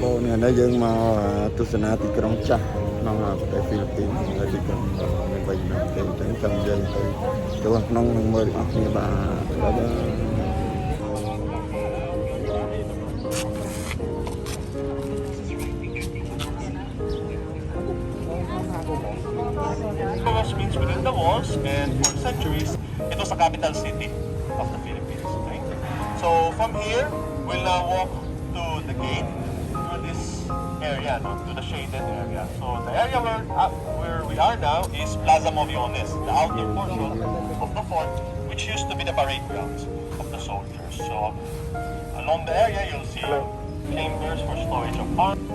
po niya na yung mga tusanati karong cha mga kay Philippines jadi kan may bay na tayo kamjay tayo tuwang nong mori ni ba ada was means within the walls, and for centuries, it was the capital city of the Philippines. Right? So from here, we'll now walk to the gate, to this area, no? To the shaded area. So the area where we are now is Plaza Moviones, the outer portion of the fort, which used to be the parade grounds of the soldiers. So along the area, you'll see chambers for storage of arms.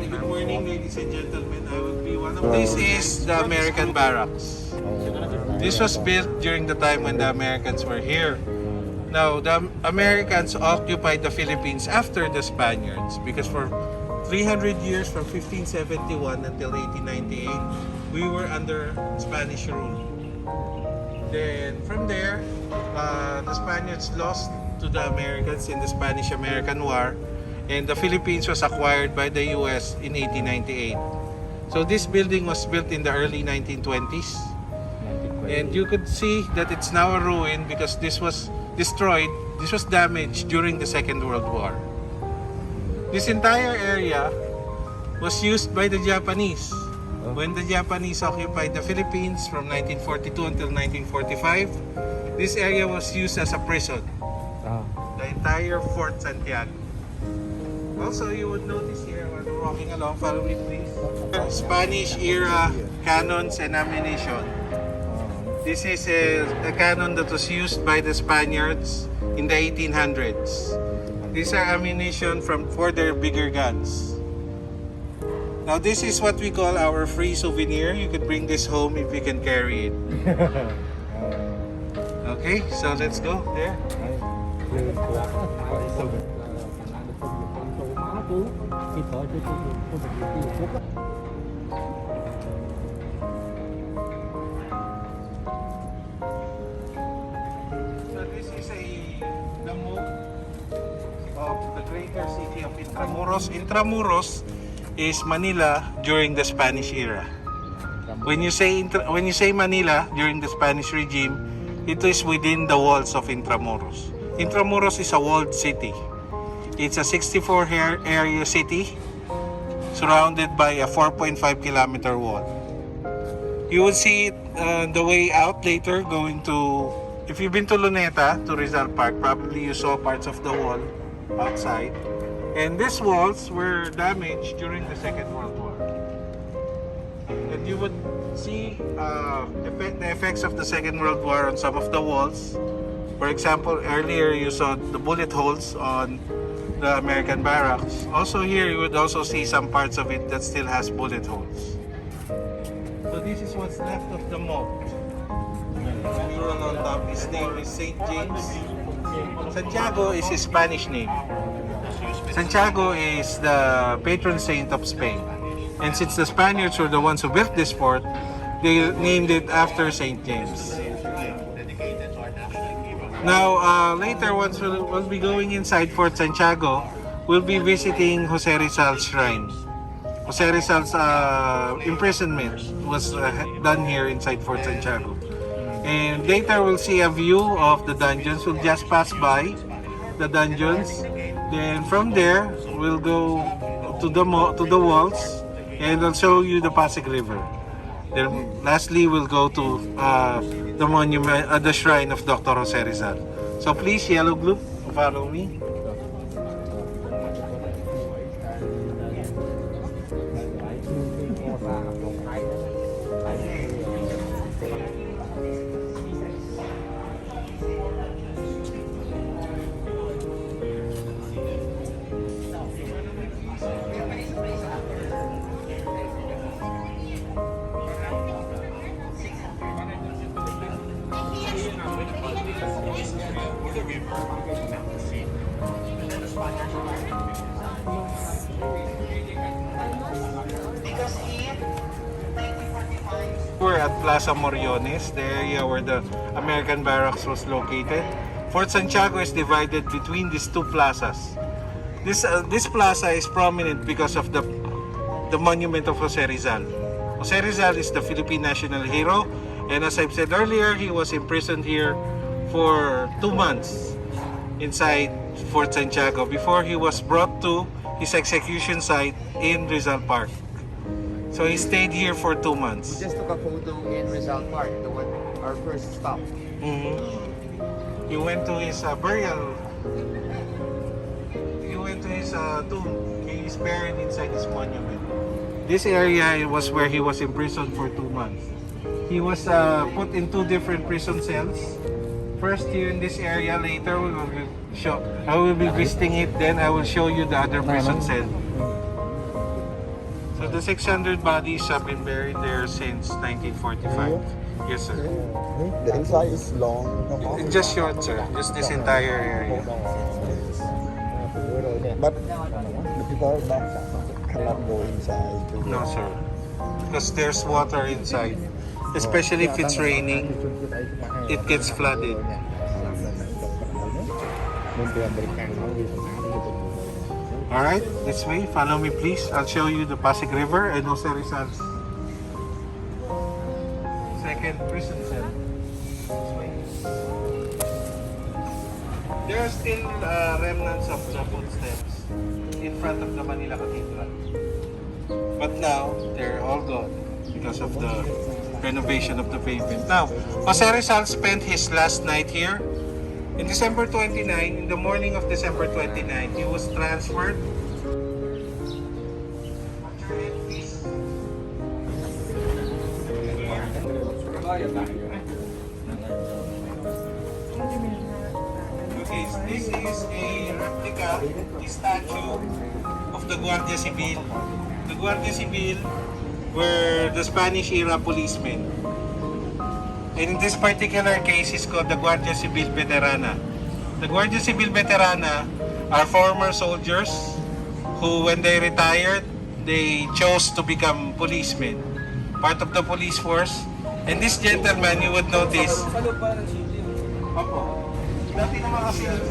Good morning, ladies and gentlemen. I will be one of This is the American barracks. This was built during the time when the Americans were here. Now, the Americans occupied the Philippines after the Spaniards because for 300 years, from 1571 until 1898, we were under Spanish rule. Then, from there, the Spaniards lost to the Americans in the Spanish-American War, and the Philippines was acquired by the US in 1898. So this building was built in the early 1920s, and you could see that it's now a ruin because this was destroyed, this was damaged during the Second World War. This entire area was used by the Japanese. When the Japanese occupied the Philippines from 1942 until 1945, this area was used as a prison. The entire Fort Santiago. Also, you would notice here when we're walking along, follow me please, Spanish era cannons and ammunition. This is a cannon that was used by the Spaniards in the 1800s. These are ammunition for their bigger guns. Now this is what we call our free souvenir. You could bring this home if you can carry it. Okay, so let's go there. So this is the move of the greater city of Intramuros. Intramuros is Manila during the Spanish era. When you say Manila during the Spanish regime, it is within the walls of Intramuros. Intramuros is a walled city. It's a 64 area city surrounded by a 4.5 kilometer wall. You will see it the way out later going to, if you've been to Luneta, to Rizal Park, probably you saw parts of the wall outside. And these walls were damaged during the Second World War. And you would see the effects of the Second World War on some of the walls. For example, earlier you saw the bullet holes on the American barracks. Also here you would also see some parts of it that still has bullet holes. So this is what's left of the moat. The mural on top, his name is St. James. Santiago is his Spanish name. Santiago is the patron saint of Spain. And since the Spaniards were the ones who built this fort, they named it after St. James. Now, later, once we'll be going inside Fort Santiago, we'll be visiting Jose Rizal's shrine. Jose Rizal's imprisonment was done here inside Fort Santiago. And later, we'll see a view of the dungeons. We'll just pass by the dungeons. Then from there, we'll go to the walls, and I'll show you the Pasig River. Then lastly, we'll go to the monument, the shrine of Dr. Jose Rizal. So please, yellow glue, follow me. We're at Plaza Moriones, the area where the American barracks was located. Fort Santiago is divided between these two plazas. This plaza is prominent because of the monument of Jose Rizal. Jose Rizal is the Philippine national hero, and as I've said earlier, he was imprisoned here for 2 months inside Fort Santiago before he was brought to his execution site in Rizal Park. So he stayed here for 2 months. We just took a photo in Rizal Park, the one our first stop. He went to his burial. He went to his tomb. He is buried inside this monument. This area was where he was imprisoned for 2 months. He was put in 2 different prison cells. First here in this area. Later I will be visiting it. Then I will show you the other prison cell. So the 600 bodies have been buried there since 1945. Yes, sir. The inside is long. It's just short, sir. Just this entire area. But the people cannot go inside. No, sir. Because there's water inside. Especially if it's raining, it gets flooded. Alright, this way. Follow me, please. I'll show you the Pasig River and Jose Rizal's second prison cell. This way. There are still remnants of the footsteps in front of the Manila Cathedral. But now, they're all gone because of the renovation of the pavement. Now, Jose Rizal spent his last night here. In December 29, in the morning of December 29, he was transferred. Okay, this is a replica statue of the Guardia Civil. The Guardia Civil were the Spanish era policemen. And in this particular case, it's called the Guardia Civil Veterana. The Guardia Civil Veterana are former soldiers who, when they retired, they chose to become policemen, part of the police force. And this gentleman, you would notice, Opo, dati naman kasi yung